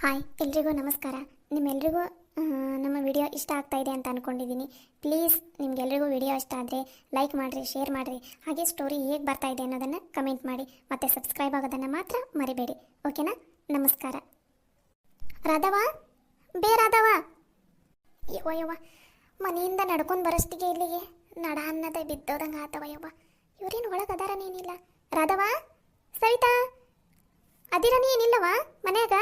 Hi ಎಲ್ರಿಗೂ ನಮಸ್ಕಾರ. ನಿಮ್ಮೆಲ್ರಿಗೂ ನಮ್ಮ ವಿಡಿಯೋ ಇಷ್ಟ ಆಗ್ತಾ ಇದೆ ಅಂತ ಅಂದ್ಕೊಂಡಿದ್ದೀನಿ. ಪ್ಲೀಸ್ ನಿಮ್ಗೆಲ್ರಿಗೂ ವಿಡಿಯೋ ಇಷ್ಟ ಆದರೆ ಲೈಕ್ ಮಾಡಿರಿ, ಶೇರ್ ಮಾಡಿರಿ, ಹಾಗೆ ಸ್ಟೋರಿ ಹೇಗೆ ಬರ್ತಾ ಇದೆ ಅನ್ನೋದನ್ನು ಕಮೆಂಟ್ ಮಾಡಿ, ಮತ್ತು ಸಬ್ಸ್ಕ್ರೈಬ್ ಆಗೋದನ್ನು ಮಾತ್ರ ಮರಿಬೇಡಿ. ಓಕೆನಾ? ನಮಸ್ಕಾರ. ರಾಧವ, ಬೇ ರಾಧವ. ಯವ್ವ ಯವ್ವ, ಮನೆಯಿಂದ ನಡ್ಕೊಂಡು ಬರೋಷ್ಟಿಗೆ ಇಲ್ಲಿಗೆ ನಡ ಅನ್ನದ ಬಿದ್ದೋದಂಗೆ ಆತವ ಯವ್ವ. ಇವ್ರೇನು ಒಳಗೆ ಅದಾರನೇನಿಲ್ಲ. ರಾಧವ, ಸವಿತಾ, ಅದಿರ ನೀನಿಲ್ಲವ ಮನ್ಯಾಗ?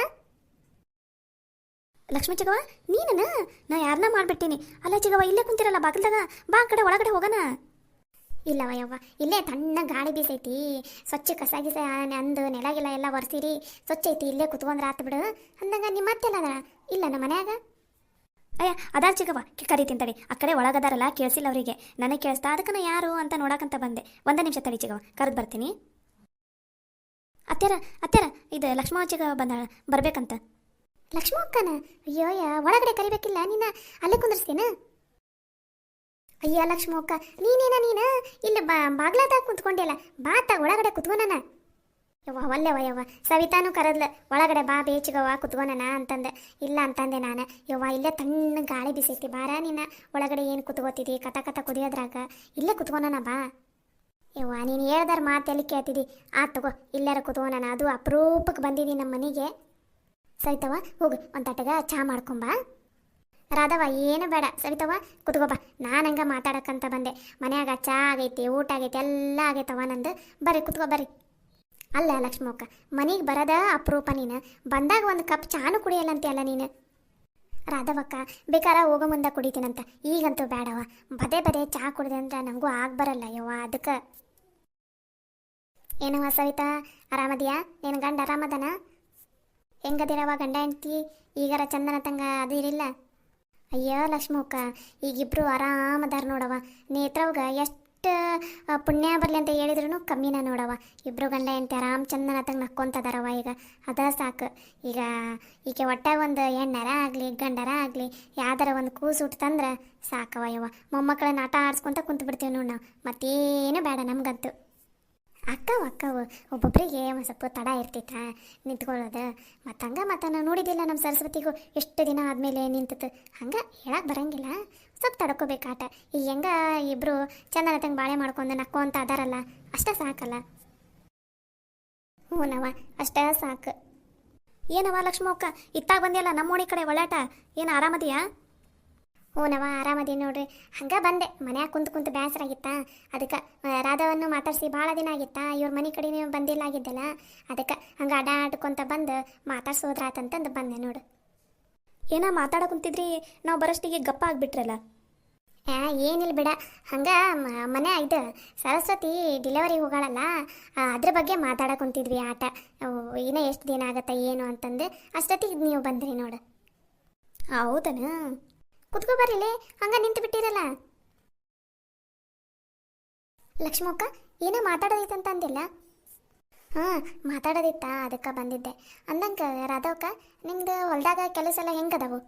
ಲಕ್ಷ್ಮೀ ಚಿಗವ, ನೀನನ? ನಾ ಯಾರನ್ನ ಮಾಡ್ಬಿಟ್ಟೀನಿ. ಅಲ್ಲ ಚಿಗವ, ಇಲ್ಲೇ ಕುಂತಿರಲ್ಲ ಬಾಗಿಲ್ದಾಗ, ಬಾ ಆ ಕಡೆ ಒಳಗಡೆ ಹೋಗೋಣ. ಇಲ್ಲವ ಯವ್ವ, ಇಲ್ಲೇ ತಣ್ಣ ಗಾಳಿ ಬೀಸೈತಿ, ಸ್ವಚ್ಛ ಕಸ ಗಿಸ ಅಂದು ನೆಲಗಿಲ್ಲ ಎಲ್ಲ ಒರೆಸಿರಿ, ಸ್ವಚ್ಛ ಐತಿ, ಇಲ್ಲೇ ಕುತ್ಕೊಂಡ್ರೆ ಆತು ಬಿಡು. ಅಂದಂಗ ನಿಮ್ಮ ಮತ್ತೆಲ್ಲ ಅದ ಇಲ್ಲ ನಮ್ಮ ಮನ್ಯಾಗ? ಅಯ್ಯ ಅದಾರ ಚಿಗವ, ಕರಿತೀನಿ ತಡಿ. ಆ ಕಡೆ ಒಳಗದಾರಲ್ಲ, ಕೇಳಿಸಿಲ್ಲ ಅವರಿಗೆ, ನನಗೆ ಕೇಳಿಸ್ತಾ, ಅದಕ್ಕೆ ನಾ ಯಾರು ಅಂತ ನೋಡಕಂತ ಬಂದೆ. ಒಂದೇ ನಿಮಿಷ ತಡಿ ಚಿಗವ, ಕರೆದು ಬರ್ತೀನಿ. ಅತ್ಯಾರ ಅತ್ಯಾರ, ಇದು ಲಕ್ಷ್ಮಣ ಚಿಗವ ಬಂದಾಳ, ಬರ್ಬೇಕಂತ. ಲಕ್ಷ್ಮಣ ಅಕ್ಕನ? ಅಯ್ಯೋಯ್ಯ, ಒಳಗಡೆ ಕರಿಬೇಕಿಲ್ಲ, ನೀನ ಅಲ್ಲೇ ಕುಂದ್ರಸ್ತೀನ? ಅಯ್ಯ ಲಕ್ಷ್ಮಕ್ಕ, ನೀನೇನ ಇಲ್ಲಿ ಬಾಗ್ಲಾದಾಗ ಕುಂತ್ಕೊಂಡಿಲ್ಲ, ಬಾತ ಒಳಗಡೆ ಕುತ್ಕೊನ. ಯವ್ವ ಒಲ್ಲೆವ ಯವ್ವ, ಸವಿತಾನು ಕರೆದ್ಲ, ಒಳಗಡೆ ಬಾ ಬೇಚಿಗವ್ವ ಕುತ್ಕೊನ ಅಂತಂದೆ. ಇಲ್ಲ ಅಂತಂದೆ ನಾನು. ಯವ್ವ ಇಲ್ಲೇ ತಣ್ಣ ಗಾಳಿ ಬಿಸೈತಿ, ಬಾರ ನೀನ ಒಳಗಡೆ ಏನು ಕುತ್ಕೋತಿದಿ, ಕಥ ಕಥ ಕುದಿಯೋದ್ರಾಗ, ಇಲ್ಲೇ ಕುತ್ಕೊನ ಬಾ. ಯವ್ವ ನೀನು ಹೇಳ್ದಾರ ಮಾತು ಎಲ್ಲಿ ಕೇಳ್ತಿದಿ? ಆತ್ ತಗೋ, ಇಲ್ಲಾರ ಕುತ್ಕೊನ, ಅದು ಅಪರೂಪಕ್ಕೆ ಬಂದಿದಿ ನಮ್ಮ ಮನೆಗೆ. ಸವಿತವ, ಹೋಗು ಒಂದು ತಟಗ ಚಹಾ ಮಾಡ್ಕೊಂಬ. ರಾಧವ, ಏನು ಬೇಡ ಸವಿತವ, ಕುತ್ಕೋಬಾ, ನಾನು ಹಂಗೆ ಮಾತಾಡಕ್ಕಂತ ಬಂದೆ. ಮನ್ಯಾಗ ಚಹಾ ಆಗೈತಿ, ಊಟ ಆಗೈತಿ, ಎಲ್ಲ ಆಗೈತವ ನಂದು. ಬರ್ರಿ ಕುತ್ಕೋ ಬರ್ರಿ. ಅಲ್ಲ ಲಕ್ಷ್ಮಕ್ಕ, ಮನೆಗೆ ಬರೋದ ಅಪರೂಪ, ನೀನು ಬಂದಾಗ ಒಂದು ಕಪ್ ಚಹಾನು ಕುಡಿಯಲ್ಲಂತೆ ಅಲ್ಲ ನೀನು. ರಾಧವಕ್ಕ, ಬೇಕಾರ ಹೋಗೋ ಮುಂದೆ ಕುಡಿತೀನಂತ, ಈಗಂತೂ ಬೇಡವ. ಪದೇ ಪದೇ ಚಹಾ ಕುಡಿದೆ ಅಂದ್ರೆ ನನಗೂ ಬರಲ್ಲ ಯವ್ವ, ಅದಕ್ಕೆ. ಏನವ ಸವಿತಾ, ಆರಾಮದಿಯಾ? ನಿನ್ನ ಗಂಡ ಆರಾಮದನ? ಹೆಂಗದಿರವ ಗಂಡ ಹೆಂಡ್ತಿ? ಈಗಾರ ಚಂದನ ತಂಗ ಅದು ಇರಿಲ್ಲ? ಅಯ್ಯೋ ಲಕ್ಷ್ಮಕ್ಕ, ಈಗಿಬ್ರು ಆರಾಮದಾರ ನೋಡವ. ನೇತ್ರವ್ಗ ಎಷ್ಟು ಪುಣ್ಯ ಬರಲಿ ಅಂತ ಹೇಳಿದ್ರು ಕಮ್ಮಿನ ನೋಡವ. ಇಬ್ರು ಗಂಡ ಹೆಂಡ್ತಿ ಆರಾಮ್ ಚಂದನ ತಂಗ ನಕ್ಕೊಂತದಾರವ. ಈಗ ಅದ ಸಾಕು. ಈಗ ಒಟ್ಟಾಗ ಒಂದು ಹೆಣ್ಣರ ಆಗಲಿ ಗಂಡರ ಆಗಲಿ ಯಾವ್ದಾರ ಒಂದು ಕೂಸು ಹುಟ್ಟಂದ್ರೆ ಸಾಕವ ಯವ್ವ. ಮೊಮ್ಮಕ್ಕಳನ್ನ ಆಟ ಆಡ್ಸ್ಕೊಂತ ಕುಂತು ಬಿಡ್ತೀವಿ ನೋಡಿ ನಾವು, ಮತ್ತೇನು ಬೇಡ ನಮ್ಗಂತೂ. ಅಕ್ಕವು ಒಬ್ಬೊಬ್ಬರಿಗೆ ಒಂದು ಸ್ವಲ್ಪ ತಡ ಇರ್ತಿತ್ತ ನಿಂತ್ಕೊಳ್ಳೋದು. ಮತ್ತು ನಾವು ನೋಡಿದ್ದಿಲ್ಲ, ನಮ್ಮ ಸರಸ್ವತಿಗೂ ಎಷ್ಟು ದಿನ ಆದಮೇಲೆ ನಿಂತಿತ್ತು. ಹಂಗೆ ಹೇಳಕ್ಕೆ ಬರೋಂಗಿಲ್ಲ, ಸ್ವಲ್ಪ ತಡ್ಕೋಬೇಕಾಟ. ಈಗ ಹೆಂಗೆ ಇಬ್ಬರು ಚಂದನ ತಂಗ ಬಾಳೆ ಮಾಡ್ಕೊಂಡು ನಕ್ಕೊಂತ ಅದಾರಲ್ಲ, ಅಷ್ಟೇ ಸಾಕಲ್ಲ? ಹ್ಞೂನವ, ಅಷ್ಟೇ ಸಾಕು. ಏನವ ಲಕ್ಷ್ಮಕ್ಕ, ಇತ್ತಾಗ ಬಂದಿಯಲ್ಲ ನಮ್ಮ ಓಣಿ ಕಡೆ ಒಳ್ಳಾಟ, ಏನು ಆರಾಮದಿಯಾ? ಹ್ಞೂನವ ಆರಾಮದೀನಿ ನೋಡ್ರಿ. ಹಂಗೆ ಬಂದೆ, ಮನ್ಯಾಗ ಕುಂತು ಬೇಸರಾಗಿತ್ತಾ, ಅದಕ್ಕೆ ರಾಧವನ್ನು ಮಾತಾಡಿಸಿ ಭಾಳ ದಿನ ಆಗಿತ್ತಾ, ಇವ್ರ ಮನೆ ಕಡೆ ನೀವು ಬಂದಿಲ್ಲ ಆಗಿದ್ದಲ್ಲ, ಅದಕ್ಕೆ ಹಂಗೆ ಅಡ್ಡಾಡ್ಕೊಂತ ಬಂದು ಮಾತಾಡ್ಸೋದ್ರಾತಂತಂದು ಬಂದೆ ನೋಡು. ಏನ ಮಾತಾಡ ಕುಂತಿದ್ರಿ, ನಾವು ಬರೋಷ್ಟಿಗೆ ಗಪ್ಪ ಆಗಿಬಿಟ್ರಲ್ಲ? ಏನಿಲ್ಲ ಬಿಡ, ಹಂಗೆ ಮನೆ ಇದು ಸರಸ್ವತಿ ಡಿಲಿವರಿ ಹೋಗಾಳಲ್ಲ, ಅದ್ರ ಬಗ್ಗೆ ಮಾತಾಡ ಕುಂತಿದ್ವಿ. ಆಟ ಇನ್ನೂ ಎಷ್ಟು ದಿನ ಆಗತ್ತೆ ಏನು ಅಂತಂದು ಅಷ್ಟೊತ್ತಿಗೆ ನೀವು ಬಂದ್ರಿ ನೋಡು. ಹೌದನ? ಕುತ್ಕೋ ಬರ್ರಿಲೇ, ಹಂಗೆ ನಿಂತು ಬಿಟ್ಟಿರಲ್ಲ. ಲಕ್ಷ್ಮಕ್ಕ, ಏನೋ ಮಾತಾಡೋದಿತ್ತಂತ ಅಂದಿಲ್ಲ? ಹಾಂ ಮಾತಾಡೋದಿತ್ತ, ಅದಕ್ಕೆ ಬಂದಿದ್ದೆ. ಅಂದಂಗೆ ರಾಧವಕ್ಕ, ನಿಮ್ದು ಹೊಲ್ದಾಗ ಕೆಲಸ ಎಲ್ಲ ಹೆಂಗದವು?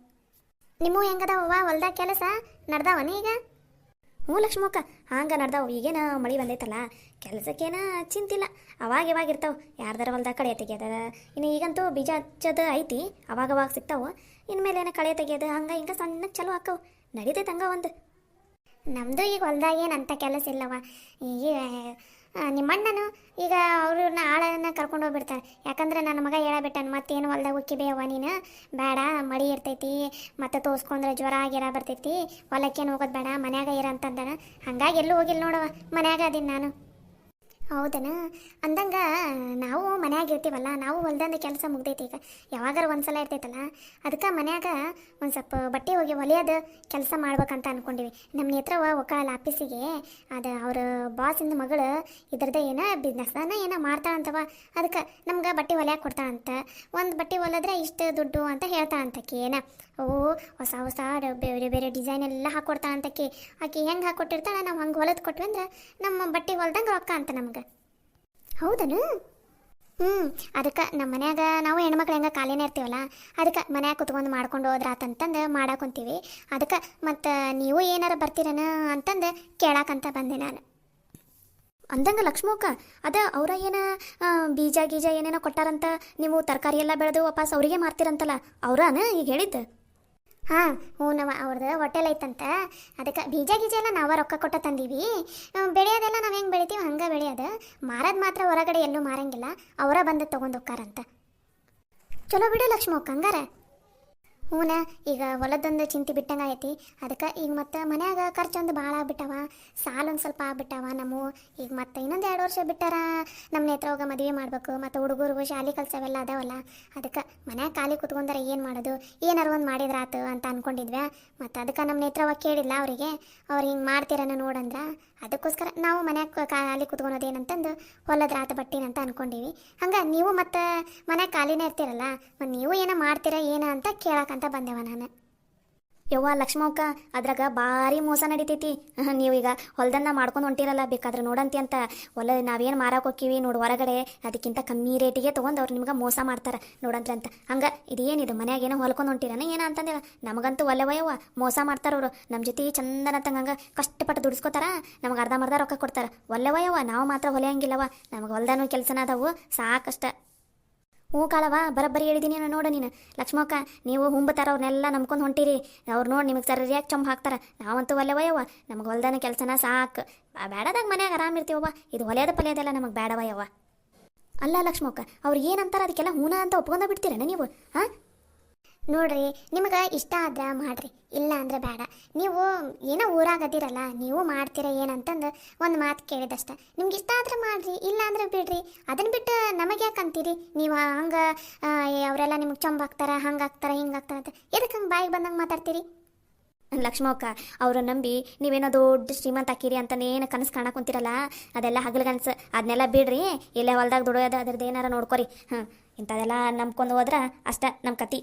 ನಿಮ್ಮವು ಹೆಂಗದವ ಹೊಲ್ದಾಗ ಕೆಲಸ ನಡ್ದಾವನ ಈಗ? ಹ್ಞೂ ಲಕ್ಷ್ಮಕ್ಕ, ಹಂಗೆ ನಡ್ದಾವು. ಈಗೇನ ಮಳೆ ಬಂದೈತಲ್ಲ, ಕೆಲಸಕ್ಕೇನ ಚಿಂತಿಲ್ಲ. ಅವಾಗ ಇರ್ತಾವೆ, ಯಾರ್ದಾರ ಹೊಲ್ದಾಗ ಕಳೆ ತೆಗಿಯೋದ. ಇನ್ನು ಈಗಂತೂ ಬೀಜ ಹಚ್ಚೋದು ಐತಿ, ಅವಾಗ ಸಿಗ್ತಾವೆ. ಇನ್ಮೇಲೆ ಏನೋ ಕಳೆ ತೆಗಿಯೋದು ಹಂಗೆ ಹಿಂಗೆ ಸಣ್ಣಗೆ ಚಲೋ ಹಾಕವು, ನಡೀತೈತೆ ಹಂಗೆ ಒಂದು. ನಮ್ಮದು ಈಗ ಹೊಲ್ದಾಗ ಏನಂತ ಕೆಲಸ ಇಲ್ಲವ. ಈಗ ನಿಮ್ಮಣ್ಣನು ಈಗ ಅವ್ರನ್ನ ಆಳನ್ನ ಕರ್ಕೊಂಡು ಹೋಗ್ಬಿಡ್ತಾರೆ. ಯಾಕಂದ್ರೆ ನನ್ನ ಮಗ ಹೇಳಬಿಟ್ಟಾನ, ಮತ್ತೇನು ಹೊಲ್ದಾಗ ಉಕ್ಕಿಬೇಯವ್ವ ನೀನು, ಬೇಡ ಮಳೆ ಇರ್ತೈತಿ, ಮತ್ತು ತೋರಿಸ್ಕೊಂಡ್ರೆ ಜ್ವರ ಗಿರ ಬರ್ತೈತಿ, ಹೊಲಕ್ಕೇನು ಹೋಗೋದು ಬೇಡ, ಮನ್ಯಾಗ ಇರಂತಂದಾನ. ಹಂಗಾಗಿ ಎಲ್ಲೂ ಹೋಗಿಲ್ಲ ನೋಡವ, ಮನ್ಯಾಗ ಅದೀನಿ ನಾನು. ಹೌದನ? ಅಂದಂಗೆ ನಾವು ಮನ್ಯಾಗ ಇರ್ತೀವಲ್ಲ, ನಾವು ಹೊಲ್ದಂದು ಕೆಲಸ ಮುಗ್ದೈತಿ. ಈಗ ಯಾವಾಗಾರ ಒಂದ್ಸಲ ಇರ್ತೈತಲ್ಲ, ಅದಕ್ಕೆ ಮನ್ಯಾಗ ಒಂದು ಸ್ವಲ್ಪ ಬಟ್ಟೆ ಹೋಗಿ ಹೊಲಿಯೋದು ಕೆಲಸ ಮಾಡ್ಬೇಕಂತ ಅಂದ್ಕೊಂಡಿವಿ. ನಮ್ಮ ನೇತ್ರವ ಒಕ್ಕಳಲ್ಲ ಆಫೀಸಿಗೆ, ಅದು ಅವ್ರ ಬಾಸಿಂದ ಮಗಳು ಇದ್ರದ್ದು ಏನೋ ಬಿಸ್ನೆಸ್ನ ಏನೋ ಮಾಡ್ತಾಳಂತವ. ಅದಕ್ಕೆ ನಮ್ಗೆ ಬಟ್ಟೆ ಹೊಲಿಯಾಕೆ ಕೊಡ್ತಾಳಂತ. ಒಂದು ಬಟ್ಟೆ ಹೊಲಿದ್ರೆ ಇಷ್ಟು ದುಡ್ಡು ಅಂತ ಹೇಳ್ತಾಳಂತಕ್ಕೆ. ಏನ ಹೊಸ ಬೇರೆ ಬೇರೆ ಡಿಸೈನ್ ಎಲ್ಲ ಹಾಕ್ಕೊಡ್ತಾಳಂತಕ್ಕೆ. ಆಕೆ ಹೆಂಗೆ ಹಾಕ್ಕೊಟ್ಟಿರ್ತಾಳೆ, ನಾವು ಹಂಗೆ ಹೊಲದು ಕೊಟ್ವಿ ಅಂದ್ರೆ ನಮ್ಮ ಬಟ್ಟೆ ಹೊಲ್ದಂಗೆ ರೊಕ್ಕ ಅಂತ ನಮ್ಗೆ. ಹೌದನು? ಅದಕ್ಕೆ ನಮ್ಮ ಮನ್ಯಾಗ ನಾವು ಹೆಣ್ಮಕ್ಳು ಹೆಂಗೆ ಖಾಲಿನೇ ಇರ್ತೀವಲ್ಲ, ಅದಕ್ಕೆ ಮನ್ಯಾಗ ಕುತ್ಕೊಂಡು ಮಾಡ್ಕೊಂಡು ಹೋದ್ರಾತಂತಂದು ಮಾಡಾಕೊಂತೀವಿ. ಅದಕ್ಕೆ ಮತ್ತು ನೀವು ಏನಾರು ಬರ್ತೀರನ ಅಂತಂದು ಕೇಳಾಕಂತ ಬಂದೆ ನಾನು. ಅಂದಂಗ ಲಕ್ಷ್ಮಕ್ಕ ಅದ ಅವರ ಏನ ಬೀಜ ಗೀಜ ಏನೇನೋ ಕೊಟ್ಟಾರಂತ ನೀವು ತರಕಾರಿ ಎಲ್ಲ ಬೆಳೆದು ವಾಪಸ್ ಅವರಿಗೆ ಮಾರ್ತೀರಂತಲ್ಲ ಅವರಾನ ಈಗ ಹೇಳಿದ್ದ. ಹಾಂ ಹ್ಞೂನವ ಅವ್ರದ್ದು ಹೋಟೆಲ್ ಐತಂತ, ಅದಕ್ಕೆ ಬೀಜ ಗೀಜ ಎಲ್ಲ ನಾವು ರೊಕ್ಕ ಕೊಟ್ಟ ತಂದೀವಿ. ಬೆಳೆಯೋದೆಲ್ಲ ನಾವು ಹೆಂಗೆ ಬೆಳಿತೀವಿ ಹಂಗೆ ಬೆಳೆಯೋದು, ಮಾರೋದು ಮಾತ್ರ ಹೊರಗಡೆ ಎಲ್ಲೂ ಮಾರಂಗಿಲ್ಲ, ಅವರ ಬಂದು ತೊಗೊಂಡು ಹೋಗ್ತಾರಂತ. ಚಲೋ ಬಿಡು ಲಕ್ಷ್ಮಕ್ಕ ಹಂಗಾರ. ಹೂನ ಈಗ ಹೊಲದೊಂದು ಚಿಂತೆ ಬಿಟ್ಟಂಗೆ ಐತಿ. ಅದಕ್ಕೆ ಈಗ ಮತ್ತು ಮನ್ಯಾಗ ಖರ್ಚೊಂದು ಭಾಳ ಆಗ್ಬಿಟ್ಟವ, ಸಾಲೊಂದು ಸ್ವಲ್ಪ ಆಗ್ಬಿಟ್ಟವ ನಮ್ಮ. ಈಗ ಮತ್ತೆ ಇನ್ನೊಂದು 2 ವರ್ಷ ಬಿಟ್ಟಾರ ನಮ್ಮ ನೇತ್ರವಾಗ ಮದುವೆ ಮಾಡಬೇಕು, ಮತ್ತು ಹುಡುಗರಿಗೂ ಶಾಲೆ ಕಲ್ಸವೆಲ್ಲ ಅದಾವಲ್ಲ. ಅದಕ್ಕೆ ಮನ್ಯಾಗ ಖಾಲಿ ಕುತ್ಕೊಂಡಾರೆ ಏನು ಮಾಡೋದು, ಏನಾರು ಒಂದು ಮಾಡಿದ್ರಾತು ಅಂತ ಅಂದ್ಕೊಂಡಿದ್ವಿ. ಮತ್ತು ಅದಕ್ಕೆ ನಮ್ಮ ನೇತ್ರವಾಗ ಕೇಳಿಲ್ಲ ಅವರಿಗೆ, ಅವ್ರು ಹಿಂಗೆ ಮಾಡ್ತೀರನ ನೋಡಂದ್ರೆ. ಅದಕ್ಕೋಸ್ಕರ ನಾವು ಮನ್ಯಾಗ ಖಾಲಿ ಕುತ್ಕೊಳೋದೇನಂತಂದು ಹೊಲದ ರಾತ ಬಟ್ಟಿನಂತ ಅಂದ್ಕೊಂಡೀವಿ. ಹಂಗೆ ನೀವು ಮತ್ತು ಮನ್ಯಾಗ ಖಾಲಿನೇ ಇರ್ತೀರಲ್ಲ, ಮತ್ತು ನೀವು ಏನೋ ಮಾಡ್ತೀರಾ ಏನು ಅಂತ ಕೇಳಕ್ಕಂತ ಬಂದೆವ ನಾನು. ಯವ್ವ ಲಕ್ಷ್ಮವ್ಕ ಅದ್ರಾಗ ಭಾರಿ ಮೋಸ ನಡಿತೈತಿ. ನೀವೀಗ ಹೊಲದನ್ನ ಮಾಡ್ಕೊಂಡು ಹೊಂಟಿರಲ್ಲ, ಬೇಕಾದ್ರೆ ನೋಡಂತಿ ಅಂತ ಹೊಲ ನಾವೇನು ಮಾರಕ್ಕೆ ಹೋಗ್ತೀವಿ ನೋಡು ಹೊರಗಡೆ, ಅದಕ್ಕಿಂತ ಕಮ್ಮಿ ರೇಟಿಗೆ ತೊಗೊಂಡು ಅವ್ರು ನಿಮ್ಗೆ ಮೋಸ ಮಾಡ್ತಾರೆ ನೋಡಂತ್ರಿ ಅಂತ. ಹಂಗೆ ಇದೇನಿದು ಮನ್ಯಾಗ ಏನೋ ಹೊಲ್ಕೊಂಡು ಹೊಂಟಿರನ ಏನ ಅಂತಂದೇವ, ನಮಗಂತೂ ಒಲ್ಲೆವಯವ್ವ ಮೋಸ ಮಾಡ್ತಾರವ್ರು. ನಮ್ಮ ಜೊತೆ ಚಂದನತ್ತಂಗೆ ಹಂಗೆ ಕಷ್ಟಪಟ್ಟು ದುಡಿಸ್ಕೋತಾರ, ನಮಗೆ ಅರ್ಧ ರೊಕ್ಕ ಕೊಡ್ತಾರೆ. ಒಲ್ಲೆವಯವ್ವ ನಾವು ಮಾತ್ರ ಹೊಲೆಯಂಗಿಲ್ಲವ, ನಮಗೆ ಹೊಲ್ದಾನು ಕೆಲಸನ ಅದಾವು ಸಾಕಷ್ಟ. ಹ್ಞೂ ಕಾಳವ ಬರೋಬ್ಬರಿ ಹೇಳಿದ್ದೀನಿ ನೋಡು ನೀನು ಲಕ್ಷ್ಮಕ್ಕ. ನೀವು ಹುಂಬತಾರ ಅವ್ರನ್ನೆಲ್ಲ ನಂಬ್ಕೊಂಡು ಹೊಂಟಿರಿ, ಅವ್ರು ನೋಡಿ ನಿಮಗೆ ಸರಿಯಾಗಿ ಚೊಂಬ ಹಾಕ್ತಾರೆ. ನಾವಂತೂ ಒಲ್ಲೆವಯವ್ವ, ನಮಗೆ ಹೊಲ್ದಾನ ಕೆಲಸನ ಸಾಕು, ಬೇಡದಾಗ ಮನ್ಯಾಗ ಆರಾಮಿರ್ತೀವವ್ವ. ಇದು ಹೊಲೆಯದ ಪಲ್ಯದೆಲ್ಲ ನಮಗೆ ಬೇಡವಯವ್ವ. ಅಲ್ಲ ಲಕ್ಷ್ಮಕ್ಕ, ಅವ್ರು ಏನಂತಾರೆ ಅದಕ್ಕೆಲ್ಲ ಹೂನ ಅಂತ ಒಪ್ಕೊಂಡ ಬಿಡ್ತೀರೇನ ನೀವು? ಹಾಂ ನೋಡ್ರಿ, ನಿಮಗೆ ಇಷ್ಟ ಆದ್ರೆ ಮಾಡ್ರಿ, ಇಲ್ಲ ಅಂದ್ರೆ ಬೇಡ. ನೀವು ಏನೋ ಊರಾಗದಿರಲ್ಲ, ನೀವು ಮಾಡ್ತೀರ ಏನಂತಂದು ಒಂದು ಮಾತು ಕೇಳಿದಷ್ಟ. ನಿಮ್ಗೆ ಇಷ್ಟ ಆದ್ರೆ ಮಾಡ್ರಿ, ಇಲ್ಲ ಅಂದ್ರೆ ಬಿಡ್ರಿ. ಅದನ್ನ ಬಿಟ್ಟು ನಮಗೆ ಯಾಕೆ ಅಂತೀರಿ ನೀವು? ಹಂಗೆ ಅವರೆಲ್ಲ ನಿಮ್ಗೆ ಚೊಂಬಾಕ್ತಾರ, ಹಂಗೆ ಹಾಕ್ತಾರ ಹಿಂಗೆ ಹಾಕ್ತಾರ ಅಂತ ಎದಕ್ಕೆ ಹಂಗೆ ಬಾಯಿಗೆ ಬಂದಂಗೆ ಮಾತಾಡ್ತೀರಿ? ಲಕ್ಷ್ಮಕ್ಕ ಅವ್ರು ನಂಬಿ ನೀವೇನೋ ದೊಡ್ಡ ಶ್ರೀಮಂತ ಹಾಕಿರಿ ಅಂತನೇನು ಕನಸು ಕಾಣಕ್ಕೆ ಕುಂತಿರಲ್ಲ, ಅದೆಲ್ಲ ಹಗಲ್ಗನ್ಸು. ಅದನ್ನೆಲ್ಲ ಬಿಡ್ರಿ, ಇಲ್ಲೇ ಹೊಲ್ದಾಗ ದುಡಿಯೋದು ಅದ್ರದ್ದು ಏನಾರ ನೋಡ್ಕೊರಿ. ಇಂಥದೆಲ್ಲ ನಂಬ್ಕೊಂಡು ಹೋದ್ರೆ ಅಷ್ಟ ನಮ್ಮ ಕತಿ.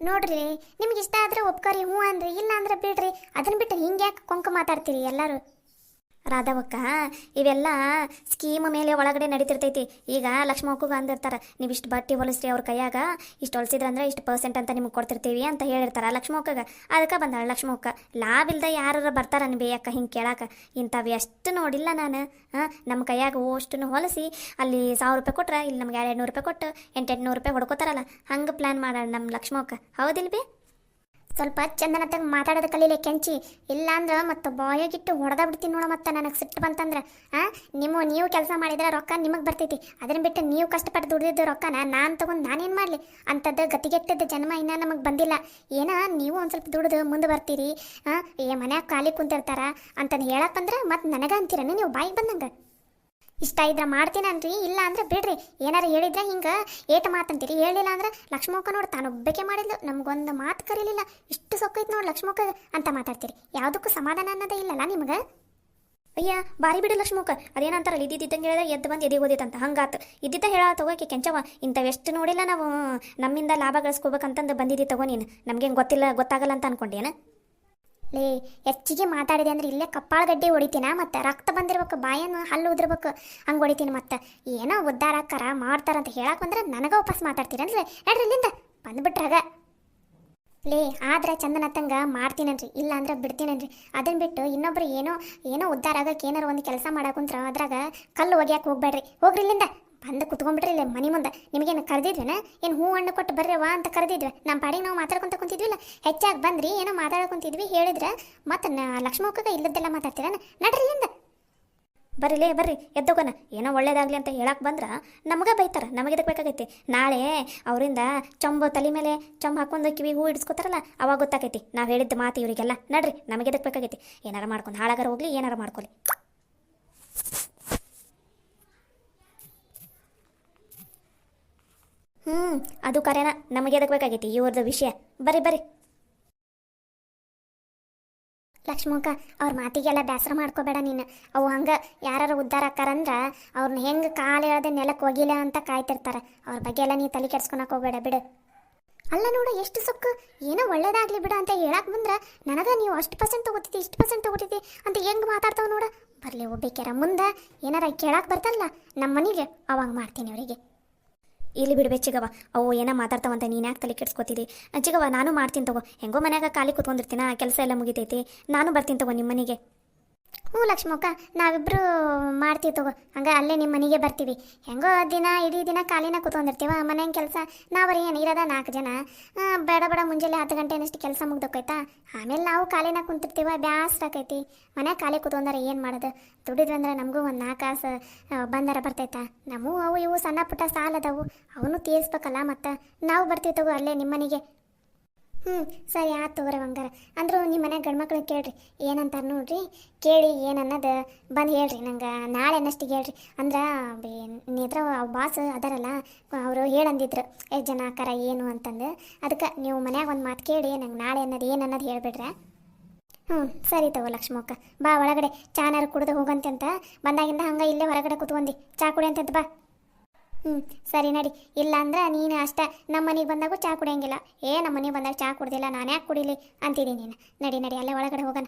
ನೋಡ್ರಿ, ನಿಮ್ಗೆ ಇಷ್ಟ ಆದ್ರೆ ಒಪ್ಕೊರಿ, ಹ್ಞೂ ಅಂದ್ರಿ, ಇಲ್ಲ ಅಂದ್ರೆ ಬಿಡ್ರಿ. ಅದನ್ನ ಬಿಟ್ಟು ಹಿಂಗೆ ಯಾಕೆ ಕೊಂಕ ಮಾತಾಡ್ತೀರಿ ಎಲ್ಲರೂ? ರಾಧವಕ್ಕ, ಇವೆಲ್ಲ ಸ್ಕೀಮ್ ಮೇಲೆ ಒಳಗಡೆ ನಡೀತಿರ್ತೈತಿ. ಈಗ ಲಕ್ಷ್ಮಕ್ಕಗ ಅಂದಿರ್ತಾರೆ, ನೀವು ಇಷ್ಟು ಬಟ್ಟೆ ಹೊಲಿಸ್ರಿ ಅವ್ರ ಕೈಯಾಗ, ಇಷ್ಟು ಹೊಲಿಸಿದ್ರಂದ್ರೆ ಇಷ್ಟು % ಅಂತ ನಿಮ್ಗೆ ಕೊಡ್ತಿರ್ತೀವಿ ಅಂತ ಹೇಳಿರ್ತಾರೆ ಲಕ್ಷ್ಮಕ್ಕಗ. ಅದಕ್ಕೆ ಬಂದಾಳ ಲಕ್ಷ್ಮಕ್ಕ. ಲಾಭ ಇಲ್ದ ಯಾರು ಬರ್ತಾರ ಬೇಯಕ್ಕ ಹಿಂಗೆ ಕೇಳಾಕ. ಇಂಥವು ಎಷ್ಟು ನೋಡಿಲ್ಲ ನಾನು. ನಮ್ಮ ಕೈಯಾಗ ಅಷ್ಟು ಹೊಲಿಸಿ ಅಲ್ಲಿ 1000 ರೂಪಾಯಿ ಕೊಟ್ರೆ, ಇಲ್ಲಿ ನಮ್ಗೆ 200 ರೂಪಾಯಿ ಕೊಟ್ಟು 800 ರೂಪಾಯಿ ಹೊಡ್ಕೋತಾರಲ್ಲ, ಹಂಗೆ ಪ್ಲ್ಯಾನ್ ಮಾಡೋಣ ನಮ್ಮ ಲಕ್ಷ್ಮಕ್ಕ. ಹೌದಿಲ್ಲ ಬಿ? ಸ್ವಲ್ಪ ಚಂದನತ್ತಾಗ ಮಾತಾಡೋದು ಕಲೀಲೆ ಕೆಂಚಿ, ಇಲ್ಲ ಅಂದ್ರೆ ಮತ್ತೆ ಬಾಯಾಗಿಟ್ಟು ಹೊಡೆದ ಬಿಡ್ತೀನಿ ನೋಡ. ಮತ್ತೆ ನನಗೆ ಸಿಟ್ಟು ಬಂತಂದ್ರೆ ನೀವು ಕೆಲಸ ಮಾಡಿದ್ರೆ ರೊಕ್ಕ ನಿಮಗೆ ಬರ್ತೈತಿ. ಅದನ್ನ ಬಿಟ್ಟು ನೀವು ಕಷ್ಟಪಟ್ಟು ದುಡಿದಿದ್ದು ರೊಕ್ಕನ ನಾನು ತೊಗೊಂಡು ನಾನೇನು ಮಾಡಲಿ? ಅಂಥದ್ದು ಗತಿಗೆಟ್ಟದ್ದು ಜನ್ಮ ಇನ್ನೂ ನಮಗೆ ಬಂದಿಲ್ಲ. ನೀವು ಒಂದು ಸ್ವಲ್ಪ ದುಡಿದು ಮುಂದೆ ಬರ್ತೀರಿ, ಮನ್ಯಾಗ ಖಾಲಿ ಕುಂತಿರ್ತಾರ ಅಂತಂದು ಹೇಳಕ್ಕೆ ಬಂದ್ರೆ ಮತ್ತೆ ನನಗೆ ಅಂತೀರನೇ ನೀವು ಬಾಯಿಗೆ ಬಂದಂಗೆ. ಇಷ್ಟ ಇದ್ರೆ ಮಾಡ್ತೀನನ್ರಿ, ಇಲ್ಲ ಅಂದ್ರೆ ಬಿಡ್ರಿ. ಏನಾರು ಹೇಳಿದ್ರೆ ಹಿಂಗೆ ಏಟು ಮಾತಂತೀರಿ, ಹೇಳಿಲ್ಲ ಅಂದ್ರೆ ಲಕ್ಷ್ಮಕ್ಕ ನೋಡಿ ತಾನೊಬ್ಬಕ್ಕೆ ಮಾಡಿದ್ಲು, ನಮಗೊಂದು ಮಾತು ಕರೀಲಿಲ್ಲ, ಇಷ್ಟು ಸೊಕ್ಕೈತೆ ನೋಡಿ ಲಕ್ಷ್ಮಕ್ಕ ಅಂತ ಮಾತಾಡ್ತೀರಿ. ಯಾವುದಕ್ಕೂ ಸಮಾಧಾನ ಅನ್ನೋದೇ ಇಲ್ಲಲ್ಲ ನಿಮ್ಗೆ? ಅಯ್ಯ ಬಾರಿ ಬಿಡು ಲಕ್ಷ್ಮಕ್ಕ, ಅದೇನಂತಾರಲ್ಲ ಇದ್ದಿದ್ದಂಗೆ ಹೇಳಿದ್ರೆ ಎದ್ದು ಬಂದು ಎದೆ ಓದಿತ್ತಂತ, ಹಂಗಾತು. ಇದ್ದಿದ್ದ ಹೇಳ ತಗೋಕೆ ಕೆಂಚವ, ಇಂಥವೆಷ್ಟು ನೋಡಿಲ್ಲ ನಾವು. ನಮ್ಮಿಂದ ಲಾಭ ಗಳಿಸ್ಕೋಬೇಕಂತಂದು ಬಂದಿದ್ದಿ ತಗೋ ನೀನು. ನಮಗೇನು ಗೊತ್ತಾಗಲ್ಲ ಅಂತ ಅನ್ಕೊಂಡೇನ? ಲೇ ಹೆಚ್ಚಿಗೆ ಮಾತಾಡಿದೆ ಅಂದ್ರೆ ಇಲ್ಲೇ ಕಪ್ಪಾಳಗಡ್ಡೆ ಹೊಡಿತೀನ, ಮತ್ತೆ ರಕ್ತ ಬಂದಿರ್ಬೇಕು, ಬಾಯನ್ನು ಹಲ್ಲು ಉದ್ರಬೇಕು, ಹಂಗೆ ಹೊಡಿತೀನಿ. ಮತ್ತೆ ಏನೋ ಉದ್ದಾರಾಕಾರ ಮಾಡ್ತಾರಂತ ಹೇಳಕ್ಕೆ ಬಂದ್ರೆ ನನಗೆ ವಾಪಸ್ ಮಾತಾಡ್ತೀರನ್ರಿ? ನಡ್ರಿ ಇಲ್ಲಿಂದ ಬಂದ್ಬಿಟ್ರಾಗ. ಲೇ ಆದ್ರೆ ಚಂದನತ್ತಂಗ ಮಾಡ್ತೀನನ್ರಿ, ಇಲ್ಲ ಅಂದ್ರೆ ಬಿಡ್ತೀನನ್ರಿ. ಅದನ್ನ ಬಿಟ್ಟು ಇನ್ನೊಬ್ರು ಏನೋ ಉದ್ದಾರ ಆಗಕ್ಕೆ ಏನಾರು ಒಂದು ಕೆಲಸ ಮಾಡಾಕುಂತ್ರ ಅದ್ರಾಗ ಕಲ್ಲು ಒಗ್ಯಾಕೆ ಹೋಗ್ಬೇಡ್ರಿ. ಹೋಗ್ರಿ ಇಲ್ಲಿಂದ, ಬಂದು ಕುತ್ಕೊಂಡ್ಬಿಟ್ರಿ ಇಲ್ಲ ಮನೆ ಮುಂದೆ. ನಿಮಗೇನು ಕರೆದಿದ್ವೇನ? ಏನು ಹೂ ಹಣ್ಣು ಕೊಟ್ಟು ಬರ್ರವಾ ಅಂತ ಕರೆದಿದ್ವಿ? ನಮ್ಮ ಪಾಡಿಗೆ ನಾವು ಮಾತಾಡ್ಕೊಂತ ಕುಂತಿದ್ವಿಲ್ಲ, ಹೆಚ್ಚಾಗಿ ಬಂದ್ರಿ ಏನೋ ಮಾತಾಡ್ಕೊಂತಿದ್ವಿ ಹೇಳಿದ್ರೆ ಮತ್ತೆ ಲಕ್ಷ್ಮಕ್ಕಗ ಇಲ್ಲದ್ದೆಲ್ಲ ಮಾತಾಡ್ತೀರ? ನಡ್ರಿ ಇಲ್ಲಿಂದ ಬರ್ರಿ ಎದ್ದೋಗೋಣ. ಏನೋ ಒಳ್ಳೇದಾಗಲಿ ಅಂತ ಹೇಳಕ್ಕೆ ಬಂದ್ರೆ ನಮಗೆ ಬೈತಾರೆ, ನಮಗೆದಕ್ಕೆ ಬೇಕಾಗೈತಿ? ನಾಳೆ ಅವರಿಂದ ತಲೆ ಮೇಲೆ ಚೊಂಬು ಹಾಕೊಂಡು ಕಿವಿಗೆ ಹೂ ಇಡಿಸ್ಕೊತಾರಲ್ಲ, ಅವಾಗ ಗೊತ್ತಾಗೈತಿ ನಾವು ಹೇಳಿದ್ದ ಮಾತು ಇವರಿಗೆಲ್ಲ. ನಡ್ರಿ, ನಮಗೆದಕ್ಕೆ ಬೇಕಾಗೈತಿ? ಏನಾರು ಮಾಡ್ಕೊಂಡು ಹಾಳಾಗಾರ ಹೋಗ್ಲಿ, ಏನಾರು ಮಾಡ್ಕೊಳ್ಳಿ. ಅದು ಕರೆನ, ನಮಗೆ ಎದಕ್ಕೆ ಬೇಕಾಗೈತಿ ಇವ್ರದ್ದು ವಿಷಯ? ಬರ್ರಿ. ಲಕ್ಷ್ಮಕ್ಕ, ಅವ್ರ ಮಾತಿಗೆಲ್ಲ ಬೇಸರ ಮಾಡ್ಕೋಬೇಡ ನೀನು. ಅವು ಹಂಗೆ ಯಾರು ಉದ್ಧಾರ ಆಕಾರಂದ್ರೆ ಅವ್ರನ್ನ ಹೆಂಗೆ ಕಾಲು ಎಳೆದ ನೆಲಕ್ಕೆ ಹೋಗಿಲ್ಲ ಅಂತ ಕಾಯ್ತಿರ್ತಾರೆ. ಅವ್ರ ಬಗ್ಗೆ ಎಲ್ಲ ನೀ ತಲೆ ಕೆಡ್ಸ್ಕೊಳಕ್ಕೆ ಹೋಗ್ಬೇಡ ಬಿಡು. ಅಲ್ಲ ನೋಡು ಎಷ್ಟು ಸೊಕ್ಕು, ಏನೋ ಒಳ್ಳೇದಾಗಲಿ ಬಿಡು ಅಂತ ಹೇಳಕ್ಕೆ ಬಂದ್ರೆ ನನಗೆ ನೀವು ಅಷ್ಟು % ತೊಗೋತಿದ್ದಿ, ಇಷ್ಟು % ತೊಗೋತಿದ್ದಿ ಅಂತ ಹೆಂಗೆ ಮಾತಾಡ್ತಾವೆ ನೋಡು. ಬರಲಿ ಒಬ್ಬೇಕ್ಯಾರ ಮುಂದೆ ಏನಾರ ಕೇಳಕ್ಕೆ ಬರ್ತಲ್ಲ ನಮ್ಮ ಮನೆಗೆ, ಅವಾಗ ಮಾಡ್ತೀನಿ ಅವರಿಗೆ. ಇಲ್ಲಿ ಬಿಡ್ಬೇಕು ಚಿಗವ, ಅವು ಏನೋ ಮಾತಾಡ್ತಾವಂತ ನೀನು ಯಾಕೆ ತಲೆ ಕೆಡ್ಸ್ಕೊತಿದ್ದಿ? ಚಿಗವ ನಾನು ಮಾಡ್ತೀನಿ ತಗೋ, ಹೆಂಗೋ ಮನ್ಯಾಗ ಖಾಲಿ ಕೂತ್ಕೊಂಡಿರ್ತೀನ, ಕೆಲಸ ಎಲ್ಲ ಮುಗಿತೈತಿ, ನಾನು ಬರ್ತೀನಿ ತಗೋ ನಿಮ್ಮ ಮನೆಗೆ. ಹ್ಞೂ ಲಕ್ಷ್ಮಕ್ಕ, ನಾವಿಬ್ರು ಮಾಡ್ತೀವಿ ತಗೋ. ಹಂಗೆ ಅಲ್ಲೇ ನಿಮ್ಮ ಮನೆಗೆ ಬರ್ತೀವಿ. ಹೆಂಗೋ ದಿನ ಇಡೀ ದಿನ ಖಾಲಿನ ಕೂತ್ಕೊಂಡಿರ್ತೀವ ಮನೆಯ ಕೆಲಸ. ನಾವರಿ ಏನು ಇರೋದ 4 ಜನ. ಬೇಡ ಬೇಡ ಮುಂಜಾನೆ 10 ಗಂಟೆ ಅನ್ನಷ್ಟು ಕೆಲಸ ಮುಗ್ದೋಕೈತಾ. ಆಮೇಲೆ ನಾವು ಖಾಲಿನ ಕುಂತಿರ್ತೀವ, ಬ್ಯಾಸ್ರ ಆಕೈತಿ. ಮನ್ಯಾಗ ಖಾಲಿ ಕೂತ್ಕೊಂಡಾರ ಏನು ಮಾಡೋದು. ದುಡಿದ್ವಿ ಅಂದ್ರೆ ನಮಗೂ ಒಂದು 4 ಕಾಸು ಬಂದಾರ ಬರ್ತೈತಾ. ನಮ್ಮವು ಅವು ಇವು ಸಣ್ಣ ಪುಟ್ಟ ಸಾಲ ಅದಾವು, ಅವನು ತೀರಿಸ್ಬೇಕಲ್ಲ. ಮತ್ತು ನಾವು ಬರ್ತೀವಿ ತಗೋ ಅಲ್ಲೇ ನಿಮ್ಮ ಮನೆಗೆ. ಸರಿ ಆಯ್ತು ತಗೋರಿ ಹಂಗಾರ. ಅಂದರೂ ನಿಮ್ಮ ಮನ್ಯಾಗ ಗಂಡ್ಮಕ್ಳು ಕೇಳ್ರಿ ಏನಂತಾರೆ ನೋಡ್ರಿ. ಕೇಳಿ ಏನನ್ನೋದು ಬಂದು ಹೇಳ್ರಿ ನಂಗೆ. ನಾಳೆ ಅನ್ನಷ್ಟಿಗೆ ಹೇಳ್ರಿ. ಅಂದ್ರೆ ನೇತ್ರ ಬಾಸ್ ಅದಾರಲ್ಲ, ಅವರು ಹೇಳಂದಿದ್ರು ಎಷ್ಟು ಜನ ಆಕಾರ ಏನು ಅಂತಂದು. ಅದಕ್ಕೆ ನೀವು ಮನ್ಯಾಗ ಒಂದು ಮಾತು ಕೇಳಿ ನಂಗೆ ನಾಳೆ ಅನ್ನೋದು ಏನನ್ನೋದು ಹೇಳ್ಬಿಡ್ರೆ. ಸರಿ ತಗೋ ಲಕ್ಷ್ಮಕ್ಕ, ಬಾ ಒಳಗಡೆ ಚಾನಾರು ಕುಡ್ದು ಹೋಗಂತೆ ಅಂತ. ಬಂದಾಗಿಂದ ಹಂಗೆ ಇಲ್ಲೇ ಹೊರಗಡೆ ಕೂತ್ಕೊಂಡಿ ಚಾ ಕುಡಿ ಅಂತಂತ ಬಾ. ಸರಿ ನಡಿ. ಇಲ್ಲ ಅಂದ್ರೆ ನೀನು ಅಷ್ಟೇ ನಮ್ಮ ಮನೆಗೆ ಬಂದಾಗೂ ಚಾ ಕುಡಿಯಂಗಿಲ್ಲ. ನಮ್ಮ ಮನೆಗೆ ಬಂದಾಗ ಚಾ ಕುಡ್ದಿಲ್ಲ ನಾನು ಯಾಕೆ ಕುಡಿಲಿ ಅಂತಿದ್ದೀನಿ ನೀನು. ನಡಿ ನಡಿ ಅಲ್ಲೇ ಒಳಗಡೆ ಹೋಗೋಣ.